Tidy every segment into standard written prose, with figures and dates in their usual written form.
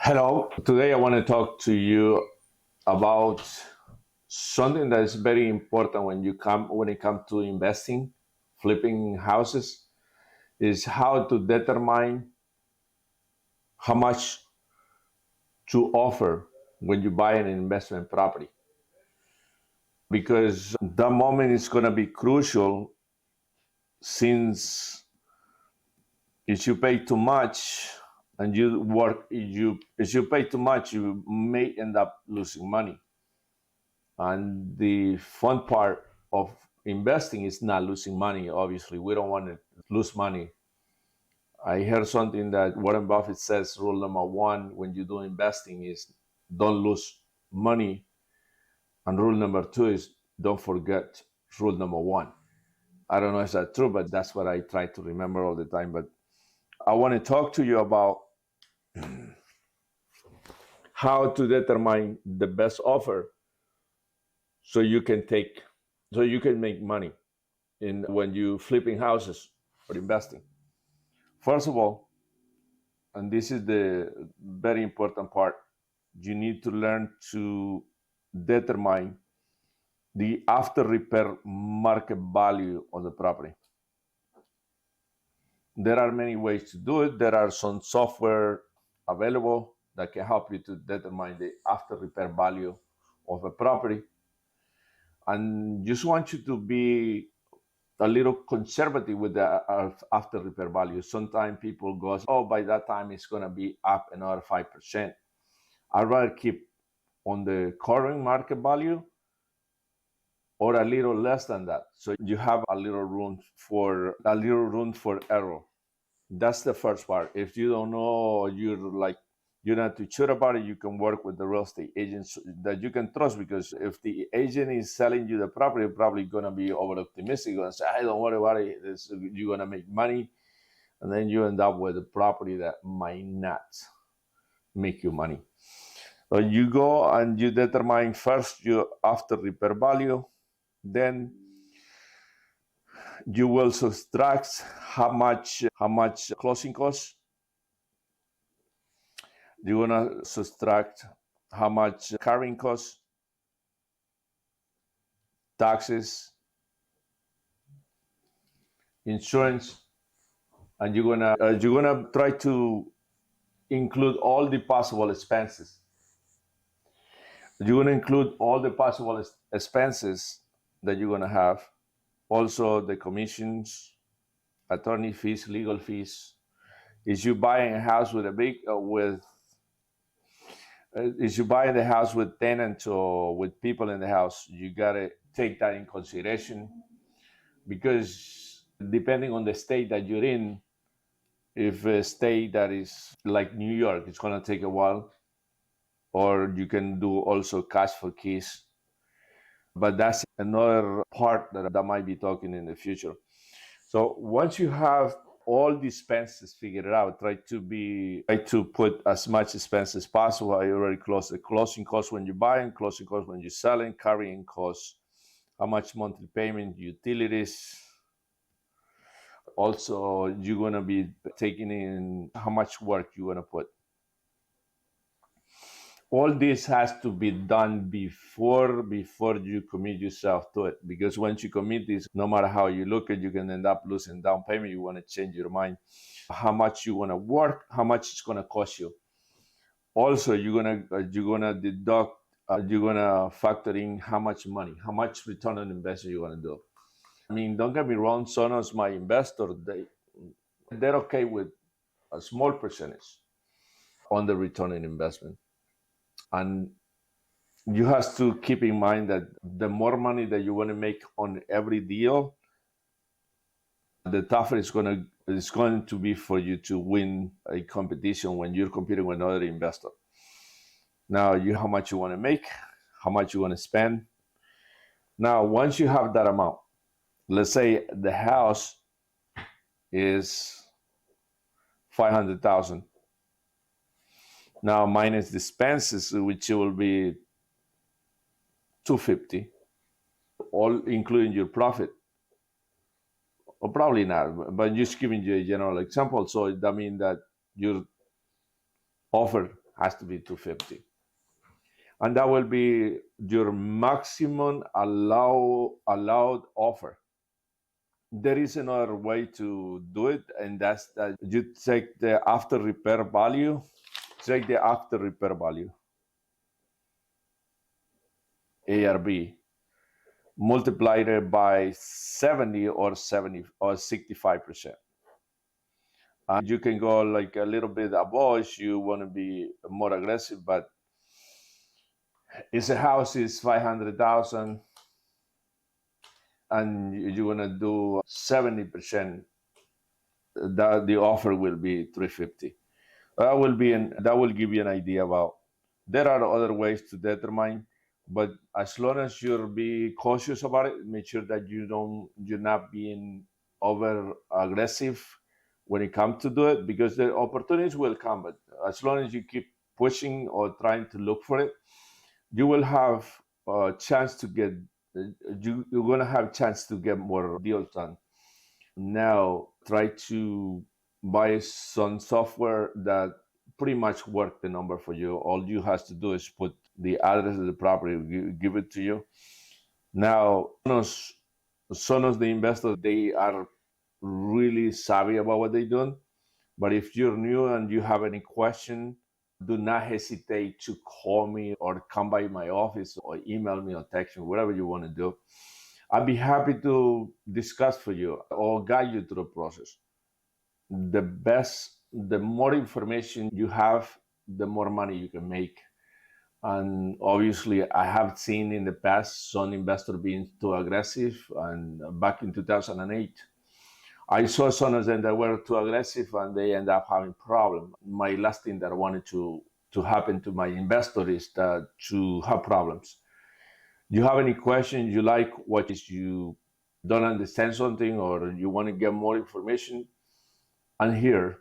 Hello. Today I want to talk to you about something that is very important when it comes to investing, flipping houses, is how to determine how much to offer when you buy an investment property. Because that moment is going to be crucial, since if you pay too much and if you pay too much, you may end up losing money. And the fun part of investing is not losing money. Obviously, we don't want to lose money. I heard something that Warren Buffett says rule number one when you do investing is don't lose money. And rule number two is don't forget rule number one. I don't know if that's true, but that's what I try to remember all the time. But I want to talk to you about how to determine the best offer so you can take so you can make money in when you flipping houses or investing. First of all, and this is the very important part, you need to learn to determine the after repair market value of the property. There are many ways to do it. There are some software available that can help you to determine the after repair value of a property. And just want you to be a little conservative with the after repair value. Sometimes people go, oh, by that time it's going to be up another 5%. I'd rather keep on the current market value or a little less than that. So you have a little room for error. That's the first part. If you don't know, you're not too sure about it, you can work with the real estate agents that you can trust, because if the agent is selling you the property, you're probably going to be over optimistic and say, hey, don't worry about it, you're going to make money. And then you end up with a property that might not make you money. So you go and you determine first your after repair value, then you will subtract how much closing costs. You're gonna subtract how much carrying costs, taxes, insurance, and you're gonna try to include all the possible expenses. You're gonna include all the possible expenses that you're gonna have. Also, the commissions, attorney fees, legal fees. Is you buying a house with a big with is you buying the house with tenants or with people in the house, you gotta take that in consideration, because depending on the state that you're in, if a state that is like New York, it's gonna take a while, or you can do also cash for keys. But that's another part that I might be talking in the future. So once you have all the expenses figured out, try to put as much expense as possible. I already closed the closing costs when you're buying, closing costs when you're selling, carrying costs, how much monthly payment, utilities. Also, you're gonna be taking in how much work you're gonna put. All this has to be done before you commit yourself to it, because once you commit this, no matter how you look at, you can end up losing down payment. You want to change your mind how much you want to work, how much it's going to cost you. Also, you're gonna deduct, you're gonna factor in how much money, how much return on investment you're gonna do. I mean, don't get me wrong, some of my investors, they're okay with a small percentage on the return on investment. And you have to keep in mind that the more money that you want to make on every deal, the tougher it's going to be for you to win a competition when you're competing with another investor. Now, how much you want to make, how much you want to spend. Now, once you have that amount, let's say the house is 500,000. Now, minus the expenses, which will be 250, all including your profit. Or probably not, but just giving you a general example. So that means that your offer has to be 250. And that will be your maximum allowed offer. There is another way to do it, and that's that you take the after repair value, ARV, multiplied it by 70 or 70 or 65%. You can go like a little bit above if you want to be more aggressive, but if a house is 500,000 and you want to do 70%, that the offer will be 350. That will give you an idea about. There are other ways to determine, but as long as you're be cautious about it, make sure that you're not being over aggressive when it comes to do it, because the opportunities will come. But as long as you keep pushing or trying to look for it, you will have a chance to get. You're gonna have a chance to get more deals done. Now try to buy some software that pretty much work the number for you. All you have to do is put the address of the property, give it to you. Now Sonos the investor, they are really savvy about what they're doing. But if you're new and you have any question, do not hesitate to call me or come by my office or email me or text me, whatever you want to do. I'd be happy to discuss for you or guide you through the process. The more information you have, the more money you can make. And obviously, I have seen in the past some investor being too aggressive. And back in 2008, I saw some of them that were too aggressive and they end up having problems. My last thing that I wanted to happen to my investor is that to have problems. You have any questions, you like what is you don't understand something or you want to get more information, I'm here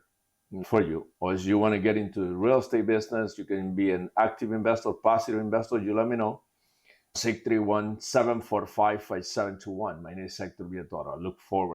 for you. Or if you want to get into the real estate business, you can be an active investor, passive investor, you let me know. 631-745-5721. My name is Hector Villatora. I look forward.